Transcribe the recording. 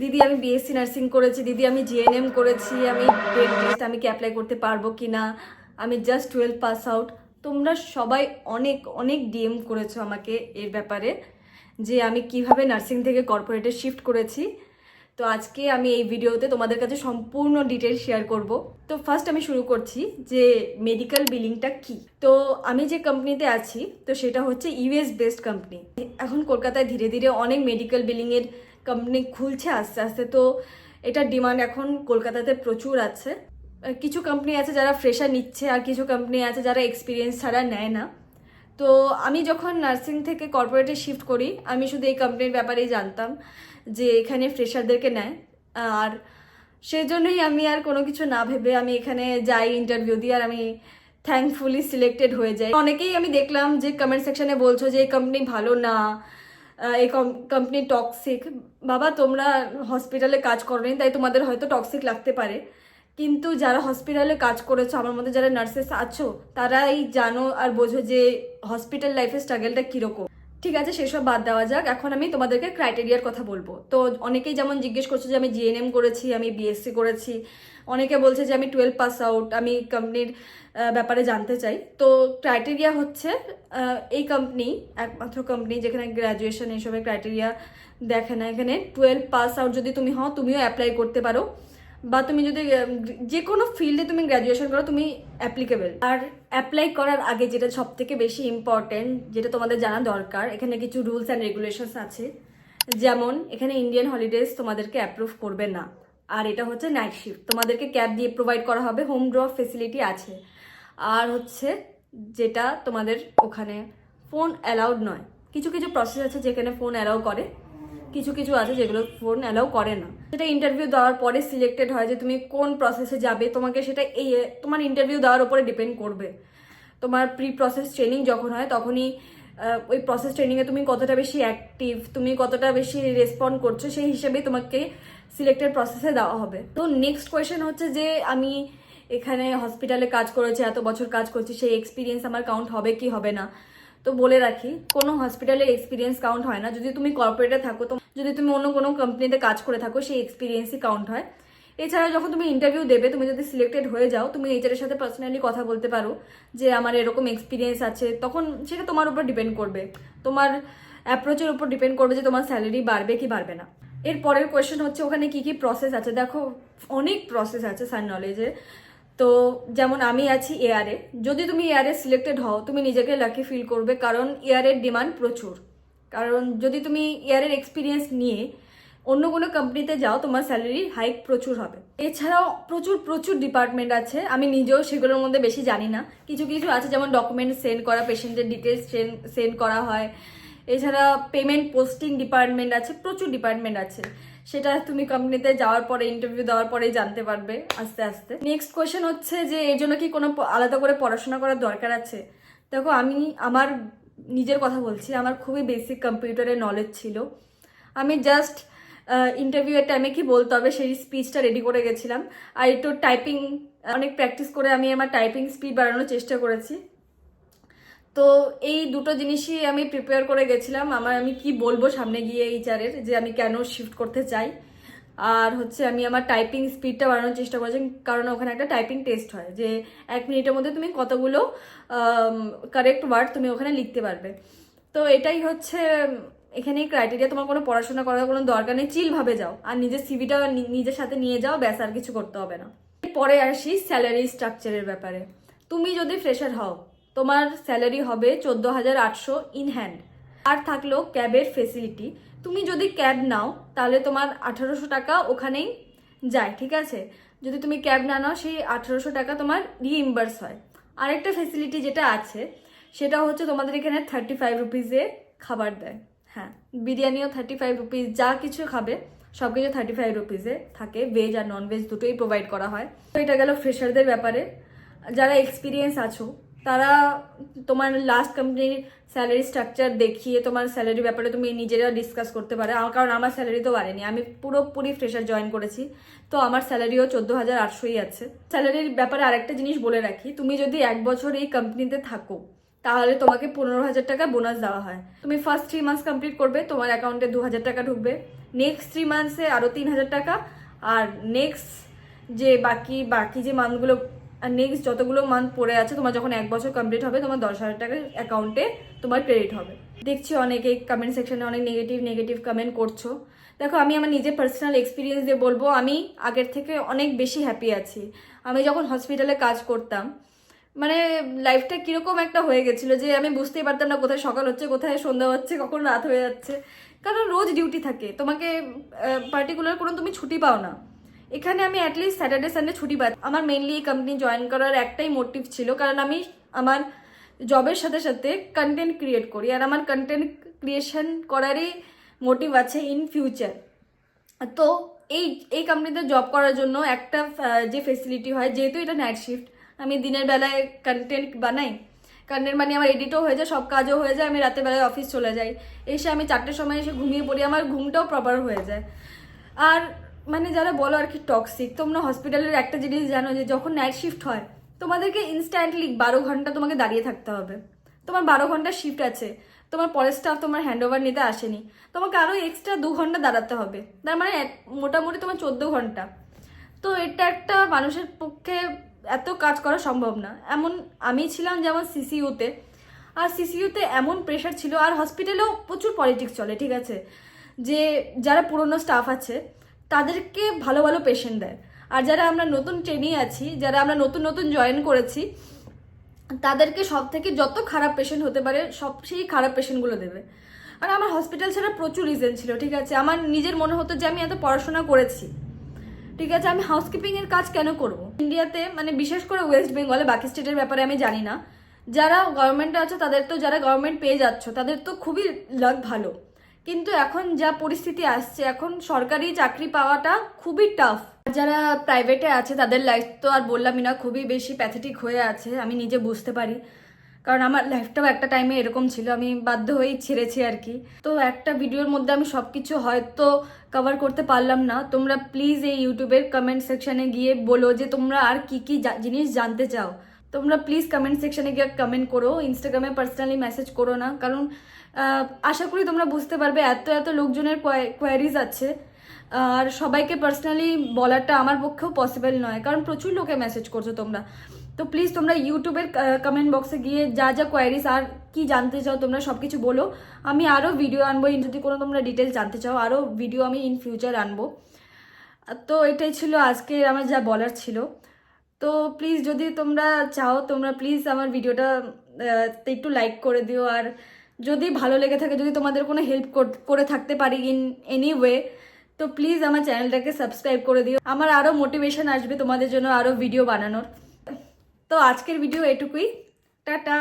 দিদি আমি BSc nursing করেছি, দিদি আমি জিএনএম করেছি, আমি টেস্ট আমি কি অ্যাপ্লাই করতে পারবো কি না, আমি জাস্ট 12 পাস আউট। তোমরা সবাই অনেক অনেক ডিএম করেছো আমাকে এর ব্যাপারে, যে আমি কিভাবে নার্সিং থেকে কর্পোরেটে শিফট করেছি। তো আজকে আমি এই ভিডিওতে তোমাদের কাছে সম্পূর্ণ ডিটেলস শেয়ার করব। তো ফার্স্ট আমি শুরু করছি যে মেডিকেল বিলিংটা কি। তো আমি যে কোম্পানিতে আছি তো সেটা হচ্ছে ইউএস বেসড কোম্পানি। এখন কলকাতায় ধীরে ধীরে অনেক মেডিকেল বিলিংয়ের কোম্পানি খুলছে আস্তে আস্তে। তো এটার ডিমান্ড এখন কলকাতাতে প্রচুর আছে। কিছু কোম্পানি আছে যারা ফ্রেশার নিচ্ছে, আর কিছু কোম্পানি আছে যারা এক্সপিরিয়েন্স ছাড়া নেয় না। তো আমি যখন নার্সিং থেকে কর্পোরেটে শিফট করি, আমি শুধু এই কোম্পানির ব্যাপারেই জানতাম যে এখানে ফ্রেশারদেরকে নেয়, আর সেজন্যই আমি আর কোনো কিছু না ভেবে আমি এখানে যাই ইন্টারভিউ দিই, আর আমি থ্যাঙ্কফুলি সিলেক্টেড হয়ে যাই। অনেকেই আমি দেখলাম যে কমেন্ট সেকশনে বলছো যে এই কোম্পানি ভালো না, এই কোম্পানি টক্সিক। বাবা, তোমরা হসপিটালে কাজ করোনি তাই তোমাদের হয়তো টক্সিক লাগতে পারে, কিন্তু যারা হসপিটালে কাজ করেছো, আমার মধ্যে যারা নার্সেস আছো, তারাই জানো আর বোঝো যে হসপিটাল লাইফের স্ট্রাগলটা কীরকম। ঠিক আছে, সেসব বাদ দেওয়া যাক। এখন আমি তোমাদেরকে ক্রাইটেরিয়ার কথা বলবো। তো অনেকেই যেমন জিজ্ঞেস করছে যে আমি জিএনএম করেছি, আমি বিএসসি করেছি, অনেকে বলছে যে আমি 12 পাস আউট, আমি কোম্পানির ব্যাপারে জানতে চাই। তো ক্রাইটেরিয়া হচ্ছে এই কোম্পানি একমাত্র কোম্পানি যেখানে গ্র্যাজুয়েশন এসবের ক্রাইটেরিয়া দেখে না। এখানে 12 পাস আউট যদি তুমি হও, তুমিও অ্যাপ্লাই করতে পারো, বা তুমি যদি যে কোনো ফিল্ডে তুমি গ্র্যাজুয়েশন করো, তুমি অ্যাপ্লিকেবল। আর অ্যাপ্লাই করার আগে যেটা সব থেকে বেশি ইম্পর্টেন্ট, যেটা তোমাদের জানা দরকার, এখানে কিছু রুলস অ্যান্ড রেগুলেশনস আছে। যেমন এখানে ইন্ডিয়ান হলিডেজ তোমাদেরকে অ্যাপ্রুভ করবে না, আর এটা হচ্ছে নাইট শিফট। তোমাদেরকে ক্যাব দিয়ে প্রোভাইড করা হবে, হোম ড্রপ ফেসিলিটি আছে। আর হচ্ছে যেটা তোমাদের ওখানে ফোন অ্যালাউড নয়। কিছু কিছু প্রসেস আছে যেখানে ফোন অ্যালাউ করে, কিছু কিছু আছে যেগুলো ফোন অ্যালাউ করে না। সেটা ইন্টারভিউ দেওয়ার পরে সিলেক্টেড হয় যে তুমি কোন প্রসেসে যাবে, তোমাকে সেটা তোমার ইন্টারভিউ দেওয়ার উপরে ডিপেন্ড করবে। তোমার প্রি প্রসেস ট্রেনিং যখন হয় তখনই ওই প্রসেস ট্রেনিংয়ে তুমি কতটা বেশি অ্যাক্টিভ, তুমি কতটা বেশি রেসপন্ড করছো, সেই হিসেবেই তোমাকে সিলেক্টেড প্রসেসে দেওয়া হবে। তো নেক্সট কোয়েশ্চেন হচ্ছে যে আমি এখানে হসপিটালে কাজ করেছি, এত বছর কাজ করছি, সেই এক্সপিরিয়েন্স আমার কাউন্ট হবে কি হবে না। তো বলে রাখি, কোনো হসপিটালের এক্সপিরিয়েন্স কাউন্ট হয় না। যদি তুমি কর্পোরেটে থাকো, তো যদি তুমি অন্য কোনো কোম্পানিতে কাজ করে থাকো, সেই এক্সপিরিয়েন্সই কাউন্ট হয়। এছাড়া যখন তুমি ইন্টারভিউ দেবে, তুমি যদি সিলেক্টেড হয়ে যাও, তুমি এইচআরের সাথে পার্সোনালি কথা বলতে পারো যে আমার এরকম এক্সপিরিয়েন্স আছে। তখন সেটা তোমার উপর ডিপেন্ড করবে, তোমার অ্যাপ্রোচের উপর ডিপেন্ড করবে যে তোমার স্যালারি বাড়বে কি বাড়বে না। এর পরের কোয়েশ্চেন হচ্ছে ওখানে কি কি প্রসেস আছে। দেখো, অনেক প্রসেস আছে সাইন নলেজে। তো যেমন আমি আছি এয়ারে। যদি তুমি এয়ারে সিলেক্টেড হও, তুমি নিজেকে লাকি ফিল করবে, কারণ এয়ারের ডিমান্ড প্রচুর। কারণ যদি তুমি এয়ারের এক্সপিরিয়েন্স নিয়ে অন্য কোনো কোম্পানিতে যাও, তোমার স্যালারি হাইক প্রচুর হবে। এছাড়াও প্রচুর প্রচুর ডিপার্টমেন্ট আছে, আমি নিজেও সেগুলোর মধ্যে বেশি জানি না। কিছু কিছু আছে যেমন ডকুমেন্ট সেন্ড করা, পেশেন্টের ডিটেলস সেন্ড করা হয়। এছাড়া পেমেন্ট পোস্টিং ডিপার্টমেন্ট আছে, প্রচুর ডিপার্টমেন্ট আছে। সেটা তুমি কোম্পানিতে যাওয়ার পরে, ইন্টারভিউ দেওয়ার পরেই জানতে পারবে আস্তে আস্তে। নেক্সট কোয়েশ্চেন হচ্ছে যে এর জন্য কি কোনো আলাদা করে পড়াশোনা করার দরকার আছে। দেখো, আমি আমার নিজের কথা বলছি, আমার খুবই বেসিক কম্পিউটারের নলেজ ছিল। আমি জাস্ট ইন্টারভিউয়ের টাইমে কি বলতে হবে সেই স্পিচটা রেডি করে গেছিলাম, আর একটু টাইপিং অনেক প্র্যাকটিস করে আমি আমার টাইপিং স্পিড বাড়ানোর চেষ্টা করেছি। তো এই দুটো জিনিসই আমি প্রিপেয়ার করে গেছিলাম, আমি কি বলবো সামনে গিয়ে এইচআরের, যে আমি কেন শিফট করতে চাই। আর হচ্ছে আমি আমার টাইপিং স্পিডটা বাড়ানোর চেষ্টা করেছি, কারণ ওখানে একটা টাইপিং টেস্ট হয় যে 1 মিনিটের মধ্যে তুমি কতগুলো কারেক্ট ওয়ার্ড তুমি ওখানে লিখতে পারবে। তো এটাই হচ্ছে এখানে ক্রাইটেরিয়া। তোমার কোনো পড়াশোনা করার কোনো দরকার নেই, চিলভাবে যাও আর নিজের সিভিটা নিজের সাথে নিয়ে যাও, ব্যাস, আর কিছু করতে হবে না। পরে আসি স্যালারি স্ট্রাকচারের ব্যাপারে। তুমি যদি ফ্রেশার হও, তোমার স্যালারি হবে 14,800 ইন হ্যান্ড। আর থাকলো ক্যাবের ফেসিলিটি। তুমি যদি ক্যাব নাও তাহলে তোমার 1800 টাকা ওখানেই যায়, ঠিক আছে। যদি তুমি ক্যাব না নাও, সেই 1800 টাকা তোমার রিইম্বার্স হয়। আরেকটা ফেসিলিটি যেটা আছে সেটা হচ্ছে তোমাদের এখানে 35 রুপিজে খাবার দেয়। হ্যাঁ, বিরিয়ানিও 35 রুপিস, যা কিছু খাবে সব কিছু 35 রুপিসে থাকে। ভেজ আর নন ভেজ দুটোই প্রোভাইড করা হয়। তো এটা গেল ফ্রেশারদের ব্যাপারে। যারা এক্সপিরিয়েন্স আছো, তারা তোমার লাস্ট কোম্পানির স্যালারি স্ট্রাকচার দেখিয়ে তোমার স্যালারি ব্যাপারে তুমি নিজেরা ডিসকাস করতে পারো। কারণ আমার স্যালারি তো বাড়েনি, আমি পুরোপুরি ফ্রেশার জয়েন করেছি, তো আমার স্যালারিও 14,800ই আছে। স্যালারির ব্যাপারে আরেকটা জিনিস বলে রাখি, তুমি যদি 1 বছর এই কোম্পানিতে থাকো, তাহলে তোমাকে 15,000 টাকা বোনাস দেওয়া হয়। তুমি ফার্স্ট 3 মান্থস কমপ্লিট করবে, তোমার অ্যাকাউন্টে 2,000 টাকা ঢুকবে, নেক্সট 3 মান্থসে আরও 3,000 টাকা, আর নেক্সট যে বাকি যে মান্থগুলো, নেক্সট যতগুলো মান্থ পড়ে আছে, তোমার যখন 1 বছর কমপ্লিট হবে তোমার 10,000 টাকা অ্যাকাউন্টে তোমার ক্রেডিট হবে। দেখছি অনেকেই কমেন্ট সেকশনে অনেক নেগেটিভ কমেন্ট করছো। দেখো, আমি আমার নিজের পার্সোনাল এক্সপিরিয়েন্স দিয়ে বলবো, আমি আগের থেকে অনেক বেশি হ্যাপি আছি। আমি যখন হসপিটালে কাজ করতাম, মানে লাইফটা কীরকম একটা হয়ে গেছিলো যে আমি বুঝতেই পারতাম না কোথায় সকাল হচ্ছে, কোথায় সন্ধ্যা হচ্ছে, কখন রাত হয়ে যাচ্ছে, কারণ রোজ ডিউটি থাকে, তোমাকে পার্টিকুলার কোনো তুমি ছুটি পাও না। এখানে আমি অ্যাটলিস্ট স্যাটারডে সানডে ছুটি পাই। আমার মেইনলি এই কোম্পানি জয়েন করার একটাই মোটিভ ছিল, কারণ আমি আমার জবের সাথে সাথে কন্টেন্ট ক্রিয়েট করি, আর আমার কন্টেন্ট ক্রিয়েশন করারই মোটিভ আছে ইন ফিউচার। তো এই কোম্পানিতে জব করার জন্য একটা যে ফেসিলিটি হয়, যেহেতু এটা নাইট শিফট, আমি দিনের বেলায় কন্টেন্ট বানাই, কন্টেন্ট বানিয়ে আমার এডিটও হয়ে যায়, সব কাজও হয়ে যায়, আমি রাতের বেলায় অফিস চলে যাই, এসে আমি 4টের সময় এসে ঘুমিয়ে পড়ি, আমার ঘুমটাও প্রপার হয়ে যায়। আর মানে যারা বলো আর কি টক্সিক, তোমরা হসপিটালের একটা জিনিস জানো যে যখন নাইট শিফট হয় তোমাদেরকে ইনস্ট্যান্টলি 12 ঘন্টা তোমাকে দাঁড়িয়ে থাকতে হবে। তোমার 12 ঘন্টা শিফট আছে, তোমার পরের স্টাফ তোমার হ্যান্ড ওভার নিতে আসেনি, তোমাকে আরও এক্সট্রা 2 ঘন্টা দাঁড়াতে হবে, তার মানে মোটামুটি তোমার 14 ঘন্টা। তো এটা একটা মানুষের পক্ষে এত কাজ করা সম্ভব না। এমন আমি ছিলাম যেমন সিসিইউতে, আর সিসিইউতে এমন প্রেশার ছিল, আর হসপিটালেও প্রচুর পলিটিক্স চলে, ঠিক আছে, যে যারা পুরনো স্টাফ আছে তাদেরকে ভালো ভালো পেশেন্ট দেয়, আর যারা আমরা নতুন ট্রেনি আছি, যারা আমরা নতুন জয়েন করেছি, তাদেরকে সব থেকে যত খারাপ পেশেন্ট হতে পারে সব সেই খারাপ পেশেন্টগুলো দেবে। আর আমার হসপিটাল ছাড়া প্রচুর রিজন ছিল, ঠিক আছে, আমার নিজের মনে হতো যে আমি এত পড়াশোনা করেছি, ঠিক আছে, আমি হাউসকিপিংয়ের কাজ কেন করব। ইন্ডিয়াতে মানে বিশেষ করে ওয়েস্ট বেঙ্গলে, বাকি স্টেটের ব্যাপারে আমি জানি না, যারা গভর্নমেন্টে আছে তাদের তো, যারা গভর্নমেন্ট পেয়ে যাচ্ছ তাদের তো খুবই লাক ভালো, কিন্তু এখন যা পরিস্থিতি আসছে, এখন সরকারি চাকরি পাওয়াটা খুবই টাফ। যারা প্রাইভেটে আছে তাদের লাইফ তো আর বললামই না, খুবই বেশি প্যাথেটিক হয়ে আছে, আমি নিজে বুঝতে পারি, কারণ আমার লাইফটাও একটা টাইমে এরকম ছিল, আমি বাধ্য হয়েই ছেড়েছি আর কি। তো একটা ভিডিওর মধ্যে আমি সব কিছু হয়তো কভার করতে পারলাম না। তোমরা প্লিজ এই ইউটিউবের কমেন্ট সেকশনে গিয়ে বলো যে তোমরা আর কি কি জিনিস জানতে চাও। তোমরা প্লিজ কমেন্ট সেকশনে গিয়ে কমেন্ট করো, ইনস্টাগ্রামে পার্সোনালি মেসেজ করো না, কারণ আশা করি তোমরা বুঝতে পারবে এত লোকজনের কোয়ারিজ আছে, আর সবাইকে পার্সোনালি বলাটা আমার পক্ষেও পসিবল নয়, কারণ প্রচুর লোকে মেসেজ করছো তোমরা। তো প্লিজ তোমরা ইউটিউবের কমেন্ট বক্সে গিয়ে যা কোয়ারিজ আর কি জানতে চাও তোমরা সব কিছু বলো, আমি আরও ভিডিও আনবো, যদি কোনো তোমরা ডিটেলস জানতে চাও আরও ভিডিও আমি ইন ফিউচার আনবো। তো এটাই ছিল আজকে আমার যা বলার ছিল। তো প্লিজ যদি তোমরা চাও, তোমরা প্লিজ আমার ভিডিওটা একটু লাইক করে দিও, আর যদি ভালো লেগে থাকে, যদি তোমাদের কোনো হেল্প করে থাকতে পারি ইন এনি ওয়ে, তো প্লিজ আমার চ্যানেলটাকে সাবস্ক্রাইব করে দিও, আমার আরও মোটিভেশন আসবে তোমাদের জন্য আরও ভিডিও বানানোর। তো আজকের ভিডিও এটুকুই, টাটা।